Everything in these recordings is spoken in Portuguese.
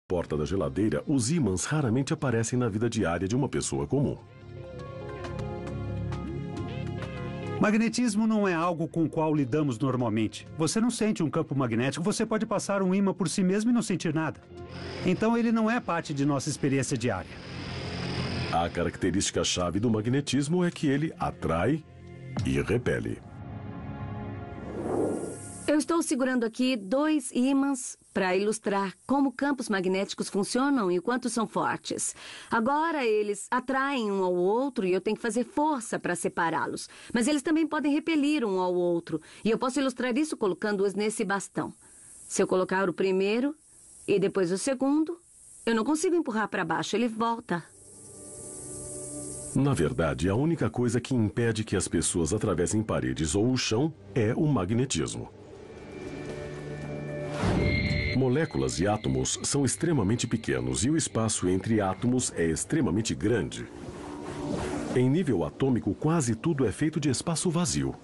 porta da geladeira, os ímãs raramente aparecem na vida diária de uma pessoa comum. Magnetismo não é algo com o qual lidamos normalmente. Você não sente um campo magnético, você pode passar um ímã por si mesmo e não sentir nada. Então ele não é parte de nossa experiência diária. A característica-chave do magnetismo é que ele atrai e repele. Eu estou segurando aqui 2 ímãs para ilustrar como campos magnéticos funcionam e o quanto são fortes. Agora eles atraem um ao outro e eu tenho que fazer força para separá-los. Mas eles também podem repelir um ao outro. E eu posso ilustrar isso colocando-os nesse bastão. Se eu colocar o primeiro e depois o segundo, eu não consigo empurrar para baixo, ele volta. Na verdade, a única coisa que impede que as pessoas atravessem paredes ou o chão é o magnetismo. Moléculas e átomos são extremamente pequenos e o espaço entre átomos é extremamente grande. Em nível atômico, quase tudo é feito de espaço vazio.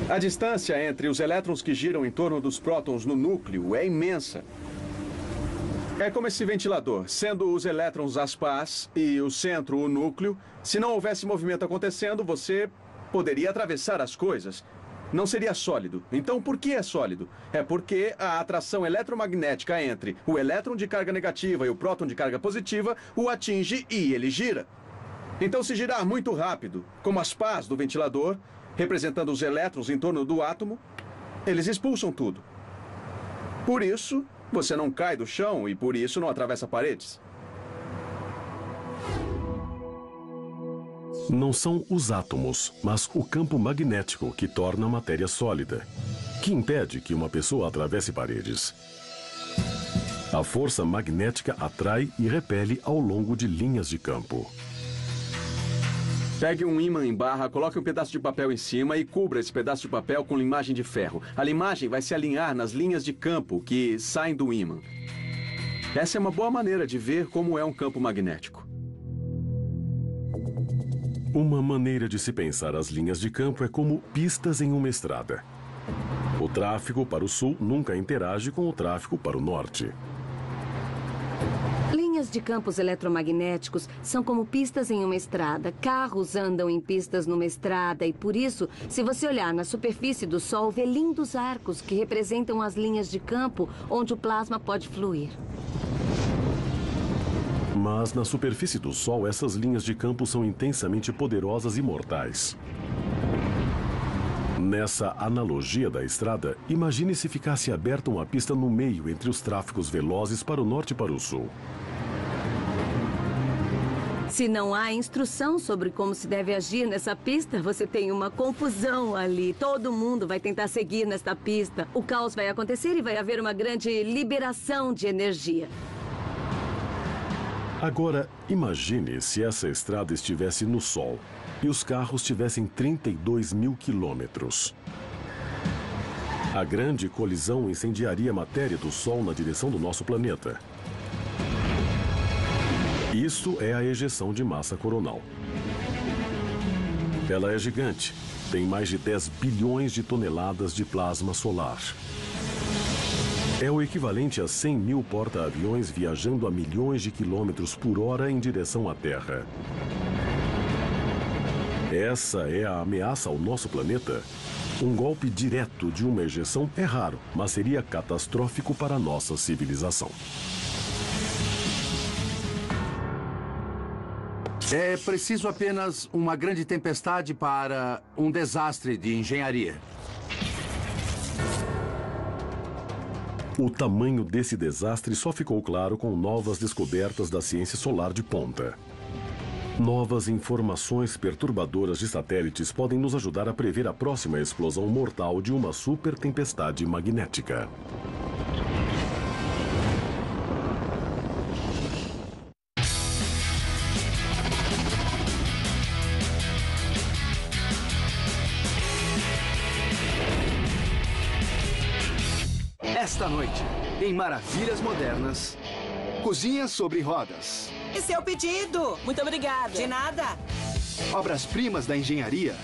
A distância entre os elétrons que giram em torno dos prótons no núcleo é imensa. É como esse ventilador, sendo os elétrons as pás e o centro o núcleo. Se não houvesse movimento acontecendo, você poderia atravessar as coisas. Não seria sólido. Então, por que é sólido? É porque a atração eletromagnética entre o elétron de carga negativa e o próton de carga positiva o atinge e ele gira. Então, se girar muito rápido, como as pás do ventilador, representando os elétrons em torno do átomo, eles expulsam tudo. Por isso, você não cai do chão e por isso não atravessa paredes. Não são os átomos, mas o campo magnético que torna a matéria sólida, que impede que uma pessoa atravesse paredes. A força magnética atrai e repele ao longo de linhas de campo. Pegue um ímã em barra, coloque um pedaço de papel em cima e cubra esse pedaço de papel com limagem de ferro. A limagem vai se alinhar nas linhas de campo que saem do ímã. Essa é uma boa maneira de ver como é um campo magnético. Uma maneira de se pensar as linhas de campo é como pistas em uma estrada. O tráfego para o sul nunca interage com o tráfego para o norte. Linhas de campos eletromagnéticos são como pistas em uma estrada. Carros andam em pistas numa estrada e, por isso, se você olhar na superfície do Sol, vê lindos arcos que representam as linhas de campo onde o plasma pode fluir. Mas na superfície do Sol, essas linhas de campo são intensamente poderosas e mortais. Nessa analogia da estrada, imagine se ficasse aberta uma pista no meio entre os tráfegos velozes para o norte e para o sul. Se não há instrução sobre como se deve agir nessa pista, você tem uma confusão ali. Todo mundo vai tentar seguir nesta pista. O caos vai acontecer e vai haver uma grande liberação de energia. Agora, imagine se essa estrada estivesse no Sol e os carros tivessem 32 mil quilômetros. A grande colisão incendiaria a matéria do Sol na direção do nosso planeta. Isso é a ejeção de massa coronal. Ela é gigante, tem mais de 10 bilhões de toneladas de plasma solar. É o equivalente a 100 mil porta-aviões viajando a milhões de quilômetros por hora em direção à Terra. Essa é a ameaça ao nosso planeta? Um golpe direto de uma ejeção é raro, mas seria catastrófico para a nossa civilização. É preciso apenas uma grande tempestade para um desastre de engenharia. O tamanho desse desastre só ficou claro com novas descobertas da ciência solar de ponta. Novas informações perturbadoras de satélites podem nos ajudar a prever a próxima explosão mortal de uma super tempestade magnética. Esta noite, em Maravilhas Modernas, cozinha sobre rodas. Esse é o pedido. Muito obrigada. De nada. Obras-primas da engenharia.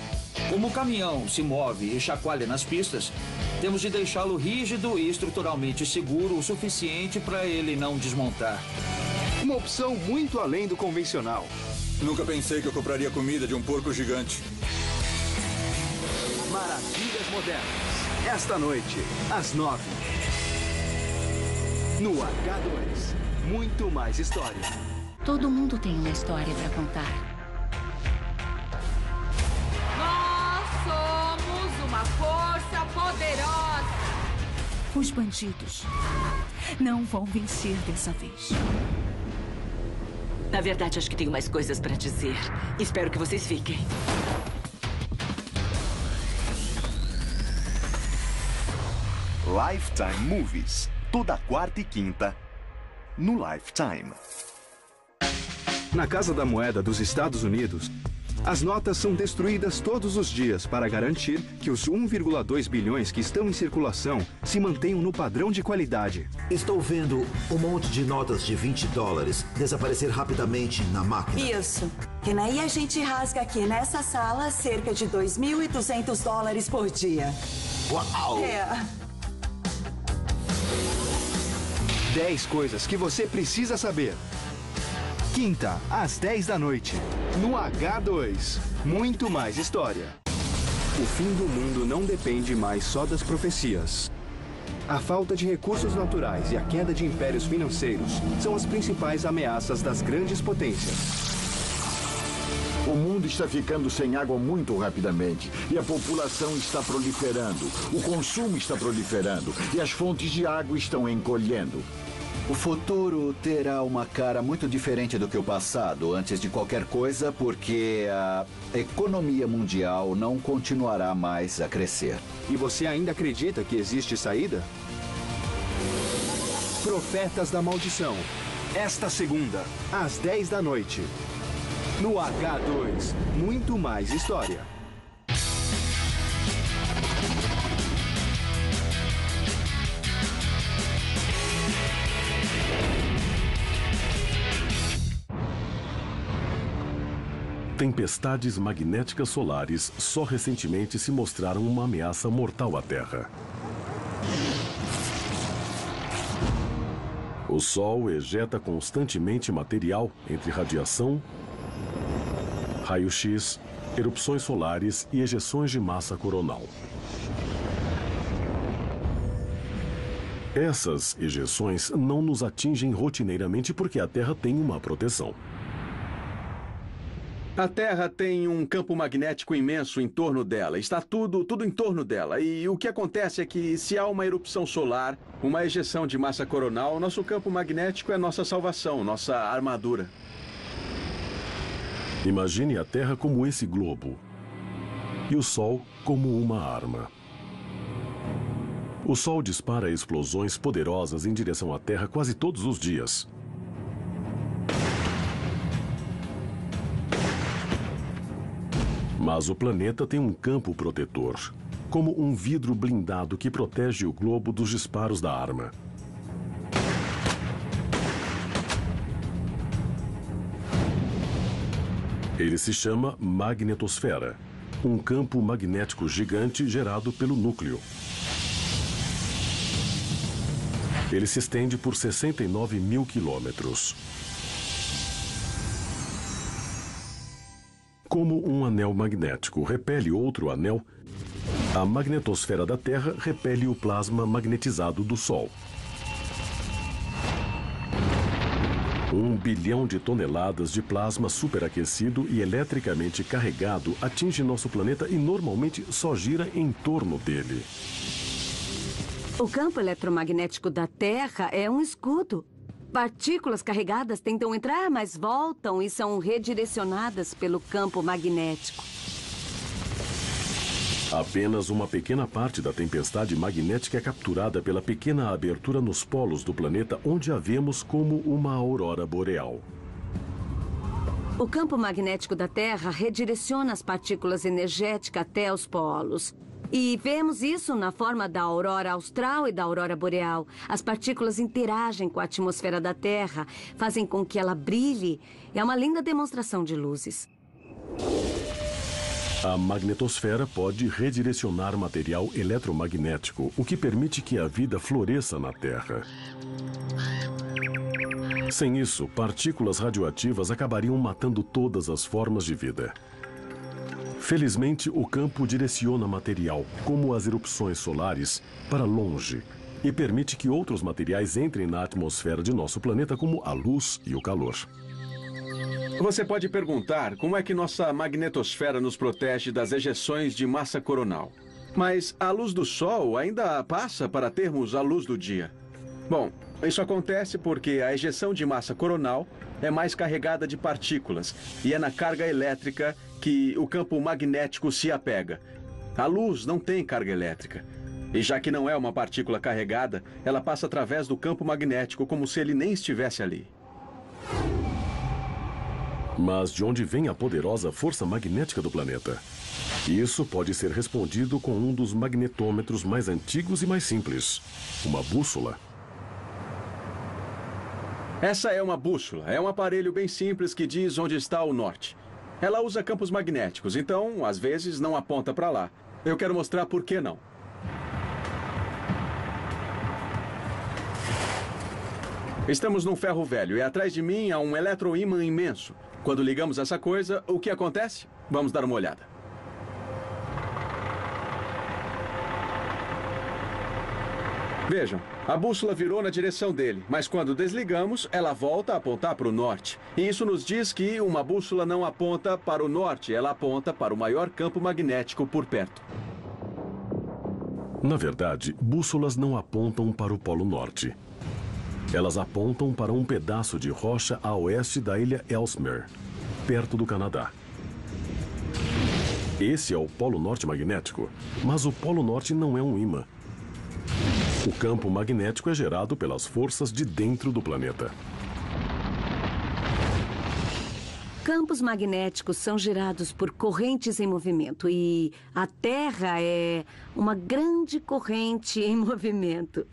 Como o caminhão se move e chacoalha nas pistas, Temos de deixá-lo rígido e estruturalmente seguro o suficiente para ele não desmontar. Uma opção muito além do convencional. Nunca pensei que eu compraria comida de um porco gigante. Maravilhas Modernas. Esta noite, às 9. No H2. Muito mais história. Todo mundo tem uma história para contar. Nós somos uma força poderosa. Os bandidos não vão vencer dessa vez. Na verdade, acho que tenho mais coisas para dizer. Espero que vocês fiquem. Lifetime Movies. Toda quarta e quinta no Lifetime. Na Casa da Moeda dos Estados Unidos, as notas são destruídas todos os dias para garantir que os 1,2 bilhões que estão em circulação se mantenham no padrão de qualidade. Estou vendo um monte de notas de $20 desaparecer rapidamente na máquina. Isso. E aí a gente rasga aqui nessa sala cerca de $2.200 por dia. Uau! 10 coisas que você precisa saber. Quinta, às 10 da noite, no H2. Muito mais história. O fim do mundo não depende mais só das profecias. A falta de recursos naturais e a queda de impérios financeiros são as principais ameaças das grandes potências. O mundo está ficando sem água muito rapidamente e a população está proliferando. O consumo está proliferando e as fontes de água estão encolhendo. O futuro terá uma cara muito diferente do que o passado, antes de qualquer coisa, porque a economia mundial não continuará mais a crescer. E você ainda acredita que existe saída? Profetas da Maldição. Esta segunda, às 10 da noite. No H2, muito mais história. Tempestades magnéticas solares só recentemente se mostraram uma ameaça mortal à Terra. O Sol ejeta constantemente material entre radiação, raio-x, erupções solares e ejeções de massa coronal. Essas ejeções não nos atingem rotineiramente porque a Terra tem uma proteção. A Terra tem um campo magnético imenso em torno dela. Está tudo em torno dela. E o que acontece é que se há uma erupção solar, uma ejeção de massa coronal, nosso campo magnético é nossa salvação, nossa armadura. Imagine a Terra como esse globo e o Sol como uma arma. O Sol dispara explosões poderosas em direção à Terra quase todos os dias. Mas o planeta tem um campo protetor, como um vidro blindado que protege o globo dos disparos da arma. Ele se chama magnetosfera, um campo magnético gigante gerado pelo núcleo. Ele se estende por 69 mil quilômetros. Como um anel magnético repele outro anel, a magnetosfera da Terra repele o plasma magnetizado do Sol. 1 bilhão de toneladas de plasma superaquecido e eletricamente carregado atinge nosso planeta e normalmente só gira em torno dele. O campo eletromagnético da Terra é um escudo. Partículas carregadas tentam entrar, mas voltam e são redirecionadas pelo campo magnético. Apenas uma pequena parte da tempestade magnética é capturada pela pequena abertura nos polos do planeta, onde a vemos como uma aurora boreal. O campo magnético da Terra redireciona as partículas energéticas até os polos. E vemos isso na forma da aurora austral e da aurora boreal. As partículas interagem com a atmosfera da Terra, fazem com que ela brilhe. É uma linda demonstração de luzes. A magnetosfera pode redirecionar material eletromagnético, o que permite que a vida floresça na Terra. Sem isso, partículas radioativas acabariam matando todas as formas de vida. Felizmente, o campo direciona material, como as erupções solares, para longe e permite que outros materiais entrem na atmosfera de nosso planeta, como a luz e o calor. Você pode perguntar como é que nossa magnetosfera nos protege das ejeções de massa coronal. Mas a luz do Sol ainda passa para termos a luz do dia. Bom, isso acontece porque a ejeção de massa coronal é mais carregada de partículas e é na carga elétrica que o campo magnético se apega. A luz não tem carga elétrica. E já que não é uma partícula carregada, ela passa através do campo magnético como se ele nem estivesse ali. Mas de onde vem a poderosa força magnética do planeta? Isso pode ser respondido com um dos magnetômetros mais antigos e mais simples, uma bússola. Essa é uma bússola. É um aparelho bem simples que diz onde está o norte. Ela usa campos magnéticos, então, às vezes, não aponta para lá. Eu quero mostrar por que não. Estamos num ferro velho e atrás de mim há um eletroímã imenso. Quando ligamos essa coisa, o que acontece? Vamos dar uma olhada. Vejam, a bússola virou na direção dele, mas quando desligamos, ela volta a apontar para o norte. E isso nos diz que uma bússola não aponta para o norte, ela aponta para o maior campo magnético por perto. Na verdade, bússolas não apontam para o Polo Norte. Elas apontam para um pedaço de rocha a oeste da ilha Ellesmere, perto do Canadá. Esse é o Polo Norte magnético, mas o Polo Norte não é um ímã. O campo magnético é gerado pelas forças de dentro do planeta. Campos magnéticos são gerados por correntes em movimento e a Terra é uma grande corrente em movimento.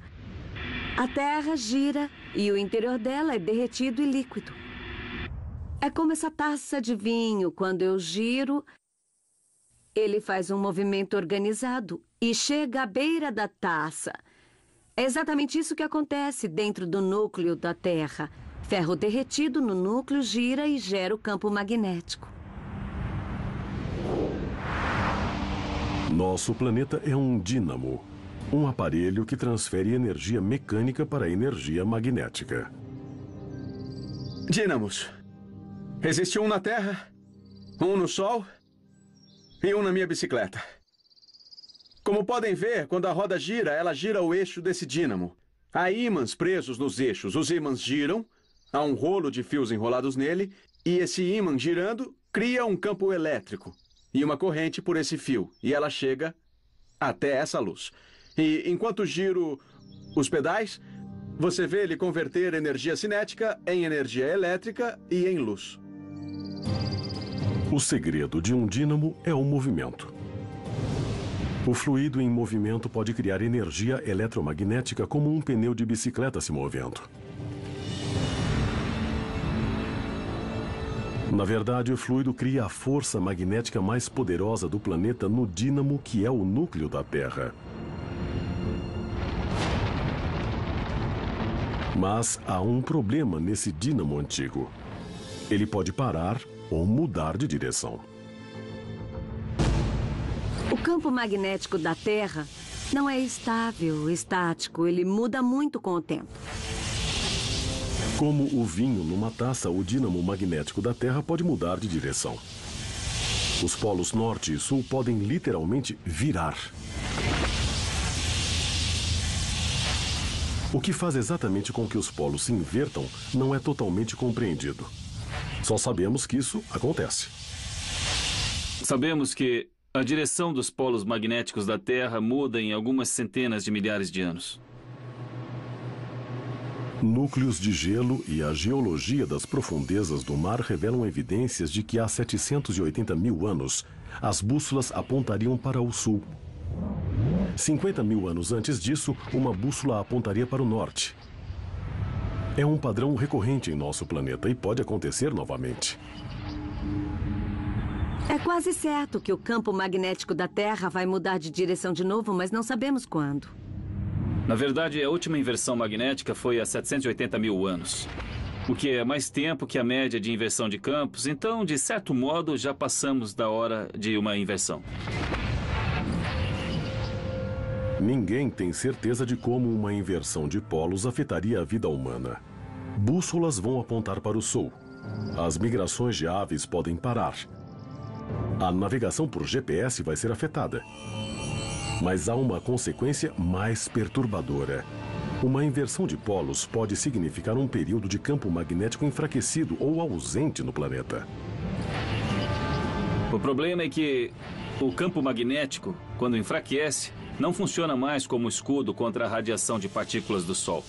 A Terra gira e o interior dela é derretido e líquido. É como essa taça de vinho. Quando eu giro, ele faz um movimento organizado e chega à beira da taça. É exatamente isso que acontece dentro do núcleo da Terra. Ferro derretido no núcleo gira e gera o campo magnético. Nosso planeta é um dínamo, um aparelho que transfere energia mecânica para energia magnética. Dínamos. Existe um na Terra, um no Sol e um na minha bicicleta. Como podem ver, quando a roda gira, ela gira o eixo desse dínamo. Há ímãs presos nos eixos. Os ímãs giram, há um rolo de fios enrolados nele, e esse ímã girando cria um campo elétrico e uma corrente por esse fio, e ela chega até essa luz. E enquanto giro os pedais, você vê ele converter energia cinética em energia elétrica e em luz. O segredo de um dínamo é o movimento. O fluido em movimento pode criar energia eletromagnética como um pneu de bicicleta se movendo. Na verdade, o fluido cria a força magnética mais poderosa do planeta no dínamo, que é o núcleo da Terra. Mas há um problema nesse dínamo antigo. Ele pode parar ou mudar de direção. O campo magnético da Terra não é estável, estático. Ele muda muito com o tempo. Como o vinho numa taça, o dínamo magnético da Terra pode mudar de direção. Os polos norte e sul podem literalmente virar. O que faz exatamente com que os polos se invertam não é totalmente compreendido. Só sabemos que isso acontece. Sabemos que a direção dos polos magnéticos da Terra muda em algumas centenas de milhares de anos. Núcleos de gelo e a geologia das profundezas do mar revelam evidências de que há 780 mil anos, as bússolas apontariam para o sul. 50 mil anos antes disso, uma bússola apontaria para o norte. É um padrão recorrente em nosso planeta e pode acontecer novamente. É quase certo que o campo magnético da Terra vai mudar de direção de novo, mas não sabemos quando. Na verdade, a última inversão magnética foi há 780 mil anos. O que é mais tempo que a média de inversão de campos, então, de certo modo, já passamos da hora de uma inversão. Ninguém tem certeza de como uma inversão de polos afetaria a vida humana. Bússolas vão apontar para o sul. As migrações de aves podem parar. A navegação por GPS vai ser afetada. Mas há uma consequência mais perturbadora. Uma inversão de polos pode significar um período de campo magnético enfraquecido ou ausente no planeta. O problema é que o campo magnético, quando enfraquece, não funciona mais como escudo contra a radiação de partículas do Sol.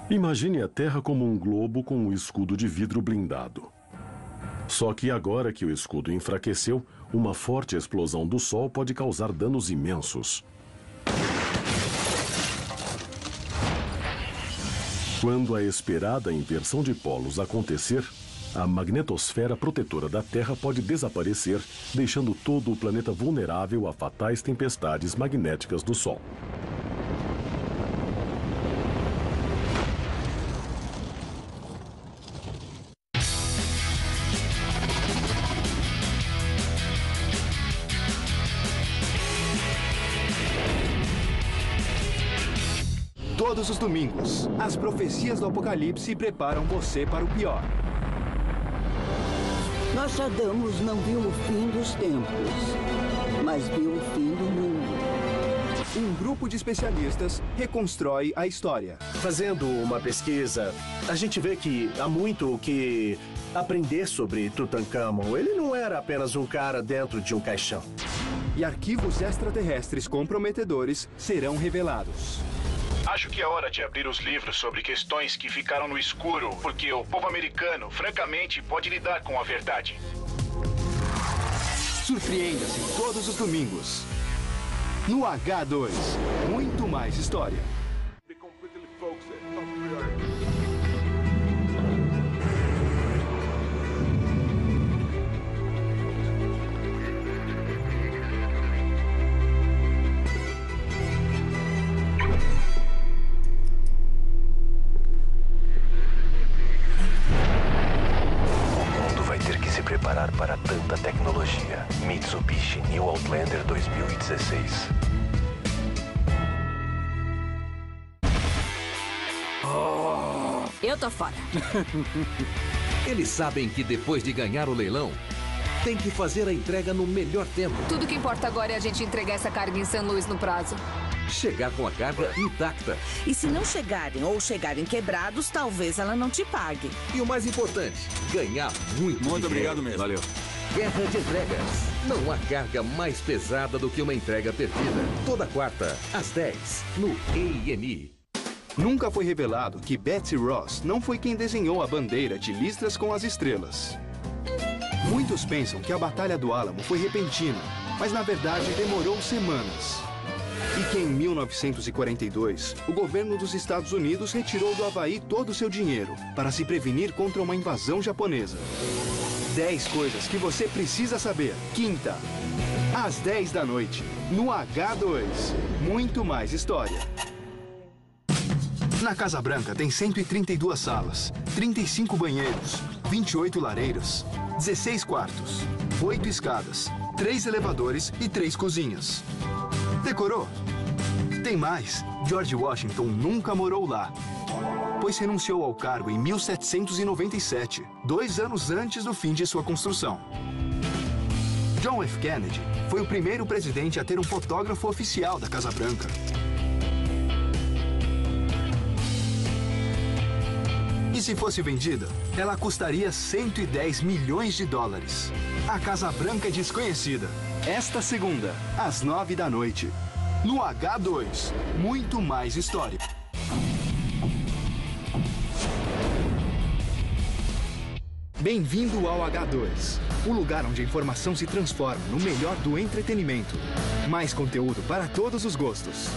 Imagine a Terra como um globo com um escudo de vidro blindado. Só que agora que o escudo enfraqueceu, uma forte explosão do Sol pode causar danos imensos. Quando a esperada inversão de polos acontecer, a magnetosfera protetora da Terra pode desaparecer, deixando todo o planeta vulnerável a fatais tempestades magnéticas do Sol. Todos os domingos, as profecias do Apocalipse preparam você para o pior. Nostradamus não viu o fim dos tempos, mas viu o fim do mundo. Um grupo de especialistas reconstrói a história. Fazendo uma pesquisa, a gente vê que há muito o que aprender sobre Tutankhamon. Ele não era apenas um cara dentro de um caixão. E arquivos extraterrestres comprometedores serão revelados. Acho que é hora de abrir os livros sobre questões que ficaram no escuro, porque o povo americano, francamente, pode lidar com a verdade. Surpreenda-se todos os domingos. No H2, muito mais história. Preparar para tanta tecnologia. Mitsubishi New Outlander 2016. Eu tô fora. Eles sabem que depois de ganhar o leilão, tem que fazer a entrega no melhor tempo. Tudo que importa agora é a gente entregar essa carga em St. Louis no prazo. Chegar com a carga intacta. E se não chegarem ou chegarem quebrados, talvez ela não te pague. E o mais importante, ganhar muito dinheiro. Obrigado mesmo. Valeu. Guerra de entregas. Não há carga mais pesada do que uma entrega perdida. Toda quarta, às 10, no A&E. Nunca foi revelado que Betsy Ross não foi quem desenhou a bandeira de listras com as estrelas. Muitos pensam que a Batalha do Álamo foi repentina, mas na verdade demorou semanas. E que em 1942, o governo dos Estados Unidos retirou do Havaí todo o seu dinheiro para se prevenir contra uma invasão japonesa. 10 coisas que você precisa saber. Quinta, às 10 da noite, no H2. Muito mais história. Na Casa Branca tem 132 salas, 35 banheiros, 28 lareiras, 16 quartos, 8 escadas, 3 elevadores e 3 cozinhas. Decorou? Tem mais. George Washington nunca morou lá, pois renunciou ao cargo em 1797, 2 anos antes do fim de sua construção. John F. Kennedy foi o primeiro presidente a ter um fotógrafo oficial da Casa Branca. E se fosse vendida, ela custaria 110 milhões de dólares. A Casa Branca é desconhecida. Esta segunda, às 9 da noite. No H2, muito mais história. Bem-vindo ao H2, o lugar onde a informação se transforma no melhor do entretenimento. Mais conteúdo para todos os gostos.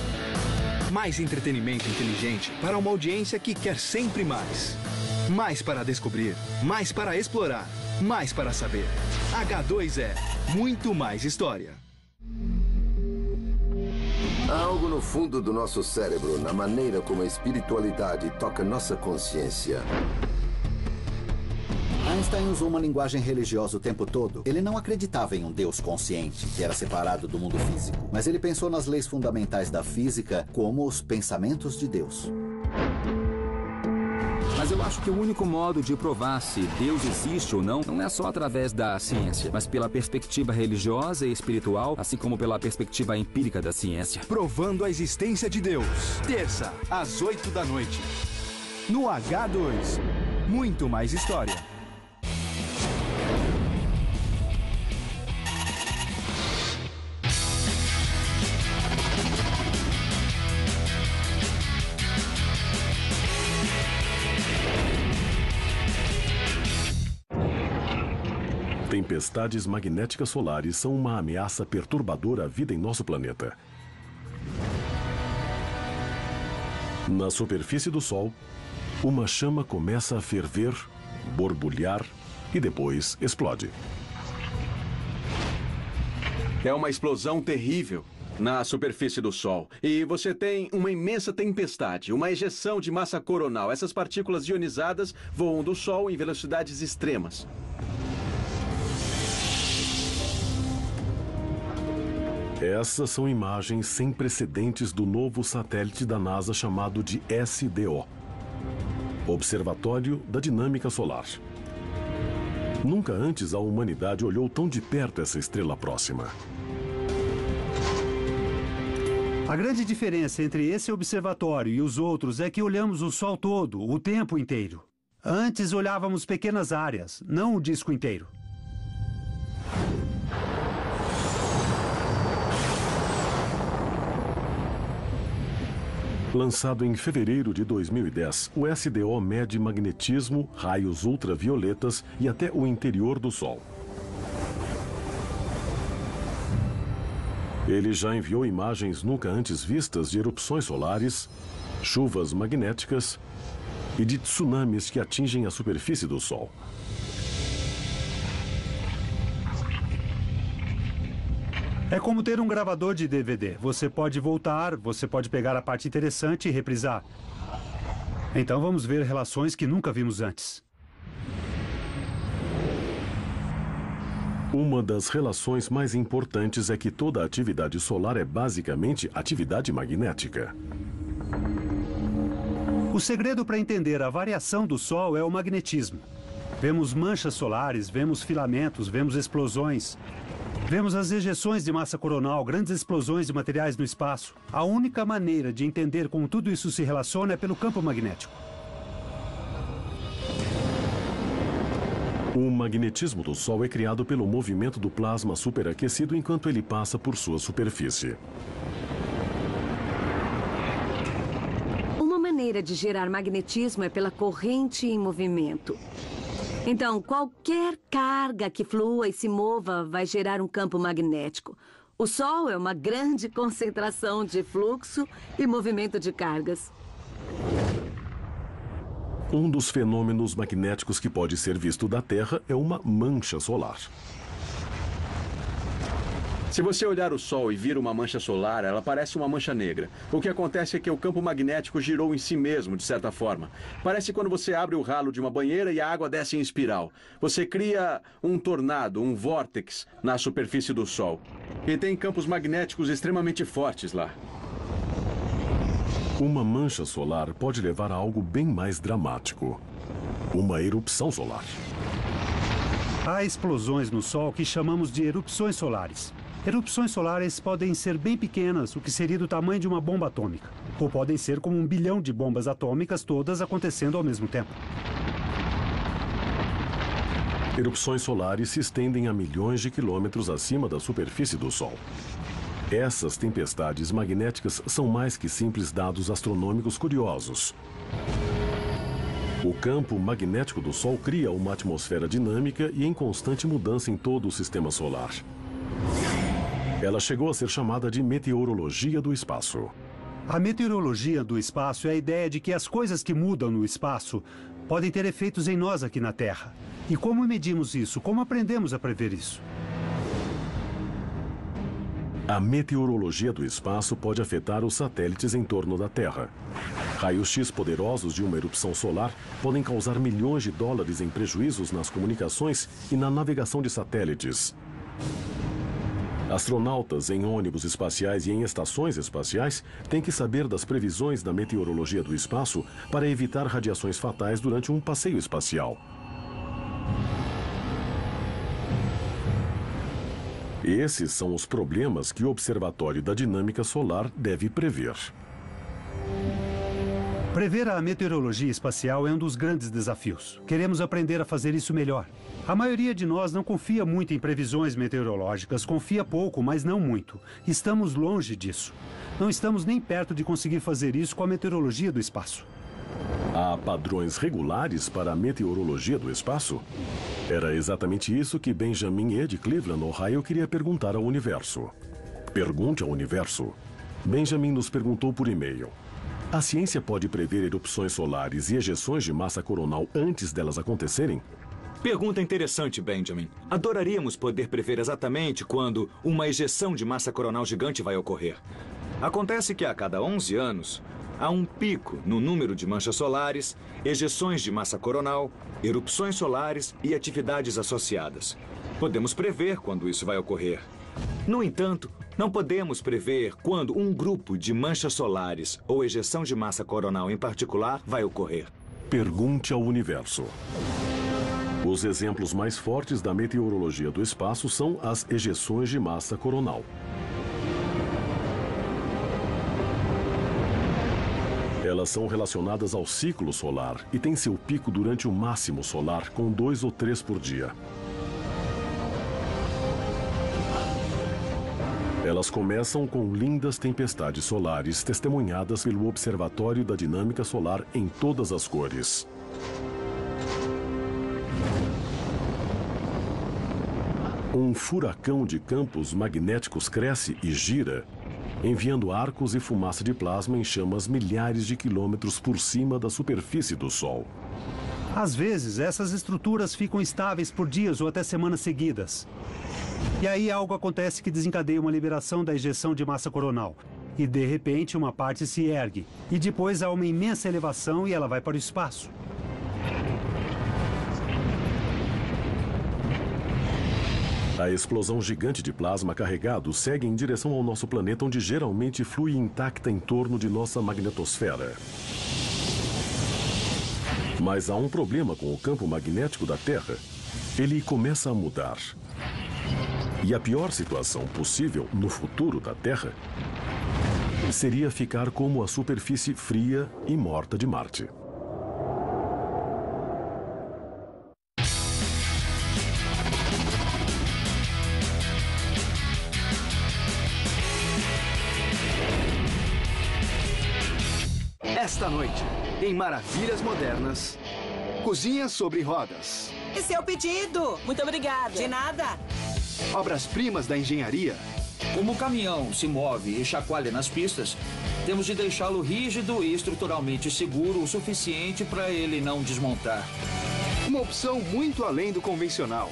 Mais entretenimento inteligente para uma audiência que quer sempre mais. Mais para descobrir, mais para explorar, mais para saber. H2 é muito mais história. Há algo no fundo do nosso cérebro, na maneira como a espiritualidade toca nossa consciência. Einstein usou uma linguagem religiosa o tempo todo. Ele não acreditava em um Deus consciente, que era separado do mundo físico. Mas ele pensou nas leis fundamentais da física como os pensamentos de Deus. Mas eu acho que o único modo de provar se Deus existe ou não é só através da ciência, mas pela perspectiva religiosa e espiritual, assim como pela perspectiva empírica da ciência. Provando a existência de Deus. Terça, às 8 da noite. No H2. Muito mais história. Tempestades magnéticas solares são uma ameaça perturbadora à vida em nosso planeta. Na superfície do Sol, uma chama começa a ferver, borbulhar e depois explode. É uma explosão terrível na superfície do Sol. E você tem uma imensa tempestade, uma ejeção de massa coronal. Essas partículas ionizadas voam do Sol em velocidades extremas. Essas são imagens sem precedentes do novo satélite da NASA chamado de SDO, Observatório da Dinâmica Solar. Nunca antes a humanidade olhou tão de perto essa estrela próxima. A grande diferença entre esse observatório e os outros é que olhamos o Sol todo, o tempo inteiro. Antes olhávamos pequenas áreas, não o disco inteiro. Lançado em fevereiro de 2010, o SDO mede magnetismo, raios ultravioletas e até o interior do Sol. Ele já enviou imagens nunca antes vistas de erupções solares, chuvas magnéticas e de tsunamis que atingem a superfície do Sol. É como ter um gravador de DVD. Você pode voltar, você pode pegar a parte interessante e reprisar. Então vamos ver relações que nunca vimos antes. Uma das relações mais importantes é que toda a atividade solar é basicamente atividade magnética. O segredo para entender a variação do Sol é o magnetismo. Vemos manchas solares, vemos filamentos, vemos explosões. Vemos as ejeções de massa coronal, grandes explosões de materiais no espaço. A única maneira de entender como tudo isso se relaciona é pelo campo magnético. O magnetismo do Sol é criado pelo movimento do plasma superaquecido enquanto ele passa por sua superfície. Uma maneira de gerar magnetismo é pela corrente em movimento. Então, qualquer carga que flua e se mova vai gerar um campo magnético. O Sol é uma grande concentração de fluxo e movimento de cargas. Um dos fenômenos magnéticos que pode ser visto da Terra é uma mancha solar. Se você olhar o Sol e vir uma mancha solar, ela parece uma mancha negra. O que acontece é que o campo magnético girou em si mesmo, de certa forma. Parece quando você abre o ralo de uma banheira e a água desce em espiral. Você cria um tornado, um vórtex, na superfície do Sol. E tem campos magnéticos extremamente fortes lá. Uma mancha solar pode levar a algo bem mais dramático. Uma erupção solar. Há explosões no Sol que chamamos de erupções solares. Erupções solares podem ser bem pequenas, o que seria do tamanho de uma bomba atômica. Ou podem ser como 1 bilhão de bombas atômicas, todas acontecendo ao mesmo tempo. Erupções solares se estendem a milhões de quilômetros acima da superfície do Sol. Essas tempestades magnéticas são mais que simples dados astronômicos curiosos. O campo magnético do Sol cria uma atmosfera dinâmica e em constante mudança em todo o sistema solar. Ela chegou a ser chamada de meteorologia do espaço. A meteorologia do espaço é a ideia de que as coisas que mudam no espaço podem ter efeitos em nós aqui na Terra. E como medimos isso? Como aprendemos a prever isso? A meteorologia do espaço pode afetar os satélites em torno da Terra. Raios-X poderosos de uma erupção solar podem causar milhões de dólares em prejuízos nas comunicações e na navegação de satélites. Astronautas em ônibus espaciais e em estações espaciais têm que saber das previsões da meteorologia do espaço para evitar radiações fatais durante um passeio espacial. Esses são os problemas que o Observatório da Dinâmica Solar deve prever. Prever a meteorologia espacial é um dos grandes desafios. Queremos aprender a fazer isso melhor. A maioria de nós não confia muito em previsões meteorológicas, confia pouco, mas não muito. Estamos longe disso. Não estamos nem perto de conseguir fazer isso com a meteorologia do espaço. Há padrões regulares para a meteorologia do espaço? Era exatamente isso que Benjamin E. de Cleveland, Ohio, queria perguntar ao universo. Pergunte ao universo. Benjamin nos perguntou por e-mail. A ciência pode prever erupções solares e ejeções de massa coronal antes delas acontecerem? Pergunta interessante, Benjamin. Adoraríamos poder prever exatamente quando uma ejeção de massa coronal gigante vai ocorrer. Acontece que a cada 11 anos, há um pico no número de manchas solares, ejeções de massa coronal, erupções solares e atividades associadas. Podemos prever quando isso vai ocorrer. No entanto, não podemos prever quando um grupo de manchas solares ou ejeção de massa coronal em particular vai ocorrer. Pergunte ao universo. Os exemplos mais fortes da meteorologia do espaço são as ejeções de massa coronal. Elas são relacionadas ao ciclo solar e têm seu pico durante o máximo solar, com 2 ou 3 por dia. Elas começam com lindas tempestades solares testemunhadas pelo Observatório da Dinâmica Solar em todas as cores. Um furacão de campos magnéticos cresce e gira, enviando arcos e fumaça de plasma em chamas milhares de quilômetros por cima da superfície do Sol. Às vezes, essas estruturas ficam estáveis por dias ou até semanas seguidas. E aí algo acontece que desencadeia uma liberação da ejeção de massa coronal. E de repente uma parte se ergue. E depois há uma imensa elevação e ela vai para o espaço. A explosão gigante de plasma carregado segue em direção ao nosso planeta, onde geralmente flui intacta em torno de nossa magnetosfera. Mas há um problema com o campo magnético da Terra. Ele começa a mudar. E a pior situação possível no futuro da Terra seria ficar como a superfície fria e morta de Marte. Esta noite, em Maravilhas Modernas, cozinha sobre rodas. Esse é o pedido. Muito obrigada. De nada. Obras-primas da engenharia. Como o caminhão se move e chacoalha nas pistas, temos de deixá-lo rígido e estruturalmente seguro o suficiente para ele não desmontar. Uma opção muito além do convencional.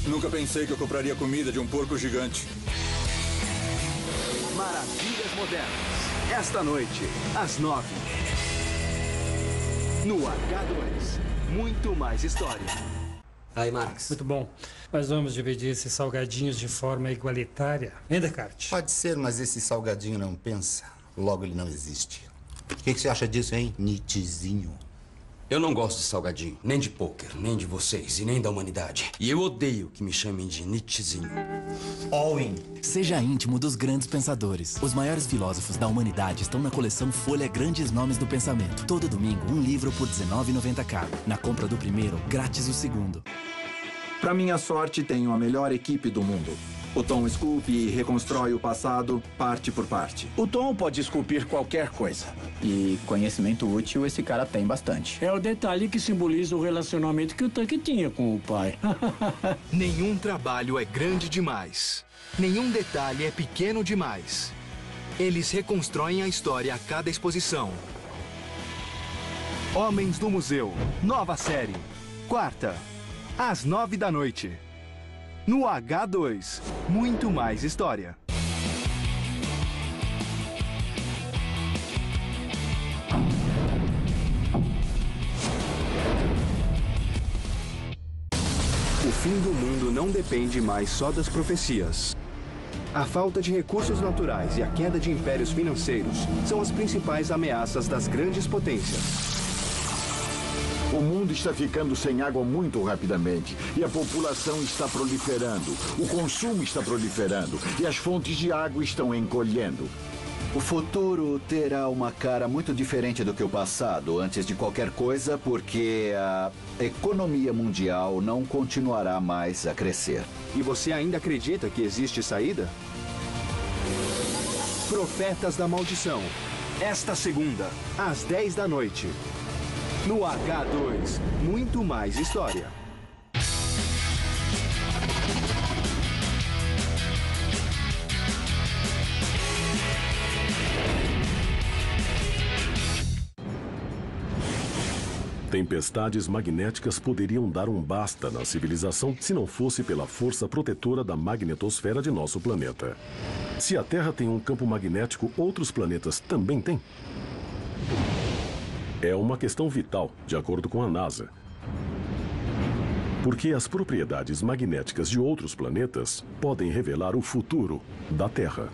Nunca pensei que eu compraria comida de um porco gigante. Maravilhas Modernas. Esta noite, às 9. No H2. Muito mais história. Aí, Marx. Muito bom. Mas vamos dividir esses salgadinhos de forma igualitária. Hein, Descartes? Pode ser, mas esse salgadinho não pensa. Logo, ele não existe. O que você acha disso, hein, Nietzschezinho? Eu não gosto de salgadinho. Nem de pôquer, nem de vocês e nem da humanidade. E eu odeio que me chamem de Nietzschezinho. All-in. Seja íntimo dos grandes pensadores. Os maiores filósofos da humanidade estão na coleção Folha Grandes Nomes do Pensamento. Todo domingo, um livro por R$19,90 cada. Na compra do primeiro, grátis o segundo. Pra minha sorte, tenho a melhor equipe do mundo. O Tom esculpe e reconstrói o passado, parte por parte. O Tom pode esculpir qualquer coisa. E conhecimento útil esse cara tem bastante. É o detalhe que simboliza o relacionamento que o Tuck tinha com o pai. Nenhum trabalho é grande demais. Nenhum detalhe é pequeno demais. Eles reconstroem a história a cada exposição. Homens do Museu, nova série. Quarta, às 9 da noite. No H2, muito mais história. O fim do mundo não depende mais só das profecias. A falta de recursos naturais e a queda de impérios financeiros são as principais ameaças das grandes potências. O mundo está ficando sem água muito rapidamente e a população está proliferando. O consumo está proliferando e as fontes de água estão encolhendo. O futuro terá uma cara muito diferente do que o passado, antes de qualquer coisa, porque a economia mundial não continuará mais a crescer. E você ainda acredita que existe saída? Profetas da Maldição. Esta segunda, às 10 da noite. No H2, muito mais história. Tempestades magnéticas poderiam dar um basta na civilização se não fosse pela força protetora da magnetosfera de nosso planeta. Se a Terra tem um campo magnético, outros planetas também têm? É uma questão vital, de acordo com a NASA. Porque as propriedades magnéticas de outros planetas podem revelar o futuro da Terra.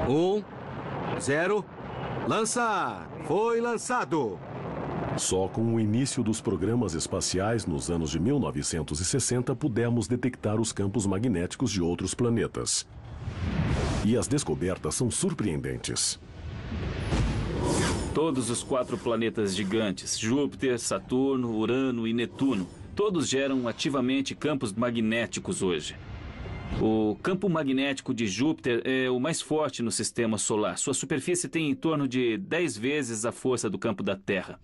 1, 0... Lançar! Foi lançado! Só com o início dos programas espaciais nos anos de 1960 pudemos detectar os campos magnéticos de outros planetas. E as descobertas são surpreendentes. Todos os 4 planetas gigantes, Júpiter, Saturno, Urano e Netuno, todos geram ativamente campos magnéticos hoje. O campo magnético de Júpiter é o mais forte no sistema solar. Sua superfície tem em torno de 10 vezes a força do campo da Terra.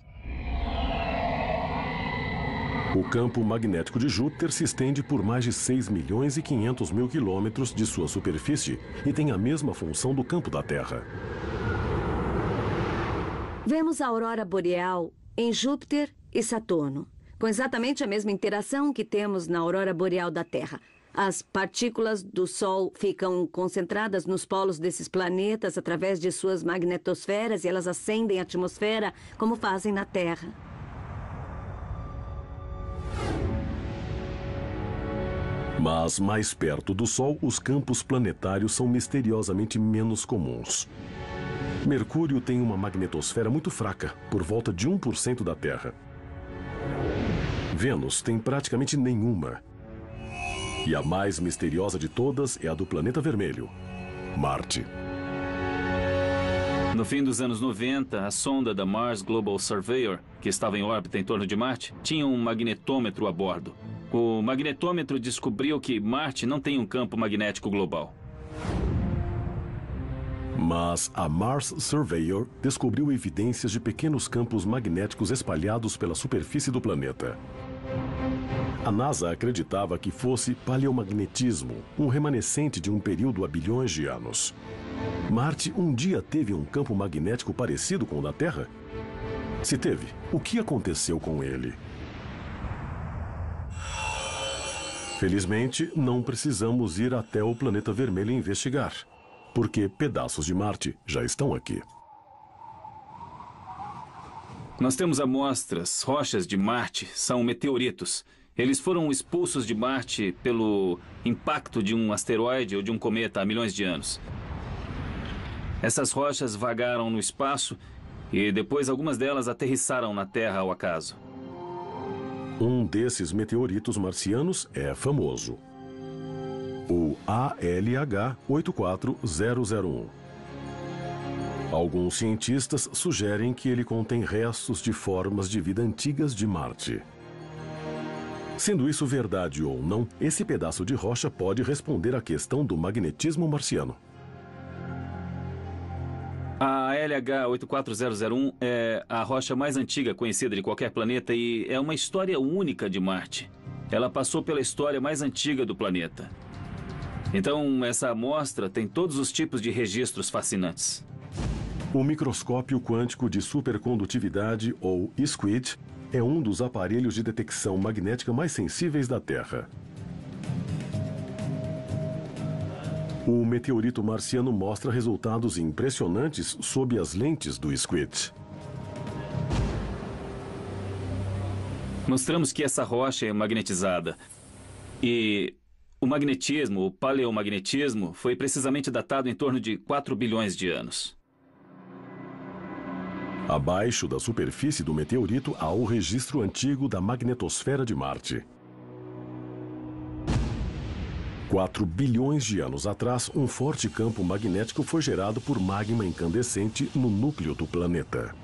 O campo magnético de Júpiter se estende por mais de 6 milhões e 500 mil quilômetros de sua superfície e tem a mesma função do campo da Terra. Vemos a aurora boreal em Júpiter e Saturno, com exatamente a mesma interação que temos na aurora boreal da Terra. As partículas do Sol ficam concentradas nos polos desses planetas através de suas magnetosferas e elas acendem a atmosfera como fazem na Terra. Mas mais perto do Sol, os campos planetários são misteriosamente menos comuns. Mercúrio tem uma magnetosfera muito fraca, por volta de 1% da Terra. Vênus tem praticamente nenhuma. E a mais misteriosa de todas é a do planeta vermelho, Marte. No fim dos anos 90, a sonda da Mars Global Surveyor, que estava em órbita em torno de Marte, tinha um magnetômetro a bordo. O magnetômetro descobriu que Marte não tem um campo magnético global. Mas a Mars Surveyor descobriu evidências de pequenos campos magnéticos espalhados pela superfície do planeta. A NASA acreditava que fosse paleomagnetismo, um remanescente de um período há bilhões de anos. Marte um dia teve um campo magnético parecido com o da Terra? Se teve, o que aconteceu com ele? Felizmente, não precisamos ir até o planeta vermelho investigar, porque pedaços de Marte já estão aqui. Nós temos amostras, rochas de Marte, são meteoritos. Eles foram expulsos de Marte pelo impacto de um asteroide ou de um cometa há milhões de anos. Essas rochas vagaram no espaço e depois algumas delas aterrissaram na Terra ao acaso. Um desses meteoritos marcianos é famoso. O ALH 84001. Alguns cientistas sugerem que ele contém restos de formas de vida antigas de Marte. Sendo isso verdade ou não, esse pedaço de rocha pode responder à questão do magnetismo marciano. A ALH 84001 é a rocha mais antiga conhecida de qualquer planeta e é uma história única de Marte. Ela passou pela história mais antiga do planeta. Então, essa amostra tem todos os tipos de registros fascinantes. O microscópio quântico de supercondutividade, ou SQUID, é um dos aparelhos de detecção magnética mais sensíveis da Terra. O meteorito marciano mostra resultados impressionantes sob as lentes do SQUID. Mostramos que essa rocha é magnetizada. E o magnetismo, o paleomagnetismo, foi precisamente datado em torno de 4 bilhões de anos. Abaixo da superfície do meteorito há o registro antigo da magnetosfera de Marte. 4 bilhões de anos atrás, um forte campo magnético foi gerado por magma incandescente no núcleo do planeta.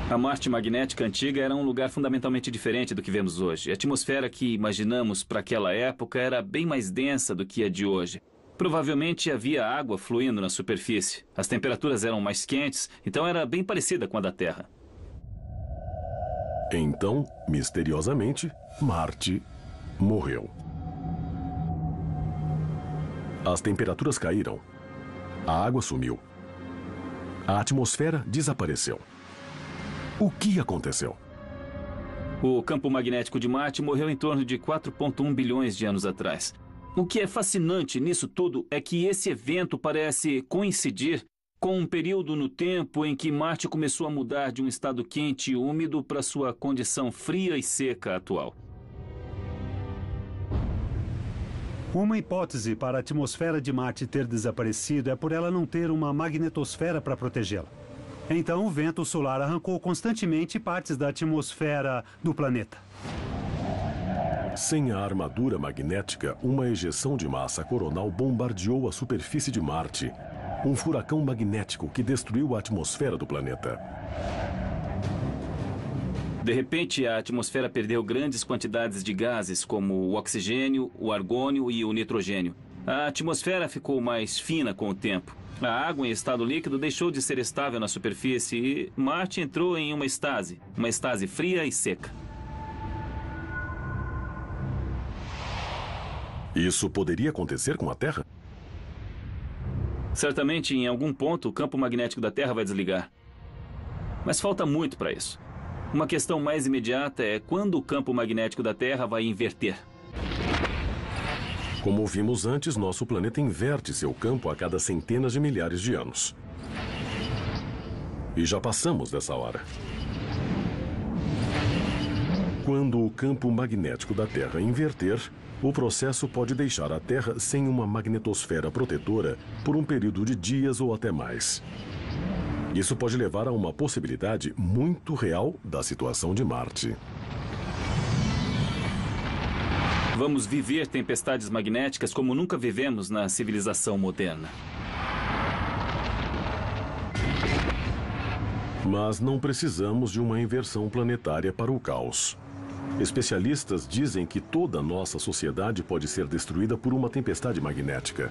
A Marte magnética antiga era um lugar fundamentalmente diferente do que vemos hoje. A atmosfera que imaginamos para aquela época era bem mais densa do que a de hoje. Provavelmente havia água fluindo na superfície. As temperaturas eram mais quentes, então era bem parecida com a da Terra. Então, misteriosamente, Marte morreu. As temperaturas caíram. A água sumiu. A atmosfera desapareceu. O que aconteceu? O campo magnético de Marte morreu em torno de 4,1 bilhões de anos atrás. O que é fascinante nisso tudo é que esse evento parece coincidir com um período no tempo em que Marte começou a mudar de um estado quente e úmido para sua condição fria e seca atual. Uma hipótese para a atmosfera de Marte ter desaparecido é por ela não ter uma magnetosfera para protegê-la. Então, o vento solar arrancou constantemente partes da atmosfera do planeta. Sem a armadura magnética, uma ejeção de massa coronal bombardeou a superfície de Marte. Um furacão magnético que destruiu a atmosfera do planeta. De repente, a atmosfera perdeu grandes quantidades de gases, como o oxigênio, o argônio e o nitrogênio. A atmosfera ficou mais fina com o tempo. A água em estado líquido deixou de ser estável na superfície e Marte entrou em uma estase fria e seca. Isso poderia acontecer com a Terra? Certamente, em algum ponto, o campo magnético da Terra vai desligar. Mas falta muito para isso. Uma questão mais imediata é quando o campo magnético da Terra vai inverter. Como vimos antes, nosso planeta inverte seu campo a cada centenas de milhares de anos. E já passamos dessa hora. Quando o campo magnético da Terra inverter, o processo pode deixar a Terra sem uma magnetosfera protetora por um período de dias ou até mais. Isso pode levar a uma possibilidade muito real da situação de Marte. Vamos viver tempestades magnéticas como nunca vivemos na civilização moderna. Mas não precisamos de uma inversão planetária para o caos. Especialistas dizem que toda a nossa sociedade pode ser destruída por uma tempestade magnética.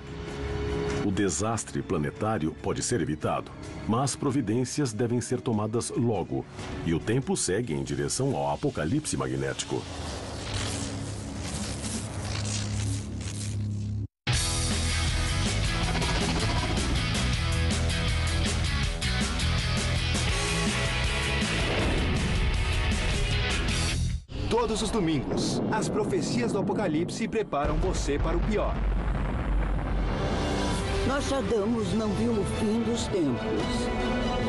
O desastre planetário pode ser evitado, mas providências devem ser tomadas logo, e o tempo segue em direção ao apocalipse magnético. Todos os domingos, as profecias do Apocalipse preparam você para o pior. Nostradamus não viu o fim dos tempos,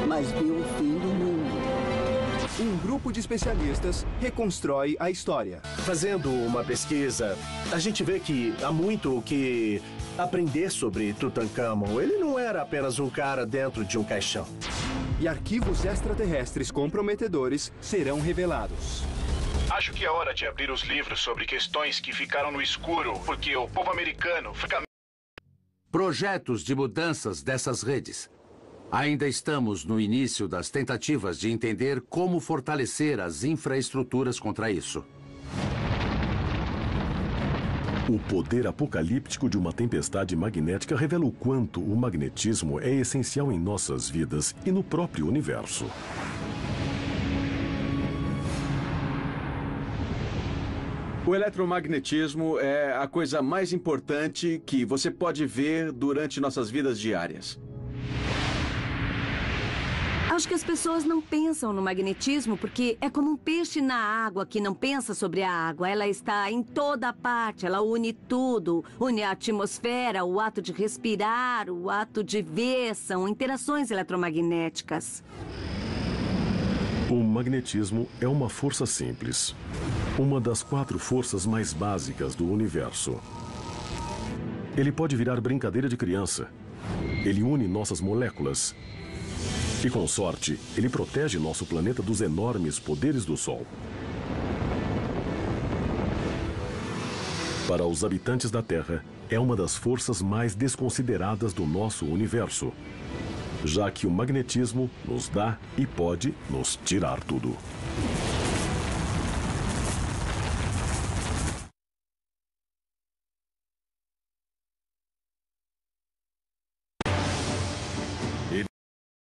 mas viu o fim do mundo. Um grupo de especialistas reconstrói a história. Fazendo uma pesquisa, a gente vê que há muito o que aprender sobre Tutankhamon. Ele não era apenas um cara dentro de um caixão. E arquivos extraterrestres comprometedores serão revelados. Acho que é hora de abrir os livros sobre questões que ficaram no escuro, porque o povo americano fica... Projetos de mudanças dessas redes. Ainda estamos no início das tentativas de entender como fortalecer as infraestruturas contra isso. O poder apocalíptico de uma tempestade magnética revela o quanto o magnetismo é essencial em nossas vidas e no próprio universo. O eletromagnetismo é a coisa mais importante que você pode ver durante nossas vidas diárias. acho que as pessoas não pensam no magnetismo porque é como um peixe na água que não pensa sobre a água. Ela está em toda parte, ela une tudo. Une a atmosfera, o ato de respirar, o ato de ver, são interações eletromagnéticas. O magnetismo é uma força simples. Uma das 4 forças mais básicas do universo. Ele pode virar brincadeira de criança. Ele une nossas moléculas. E com sorte, ele protege nosso planeta dos enormes poderes do Sol. Para os habitantes da Terra, é uma das forças mais desconsideradas do nosso universo, já que o magnetismo nos dá e pode nos tirar tudo.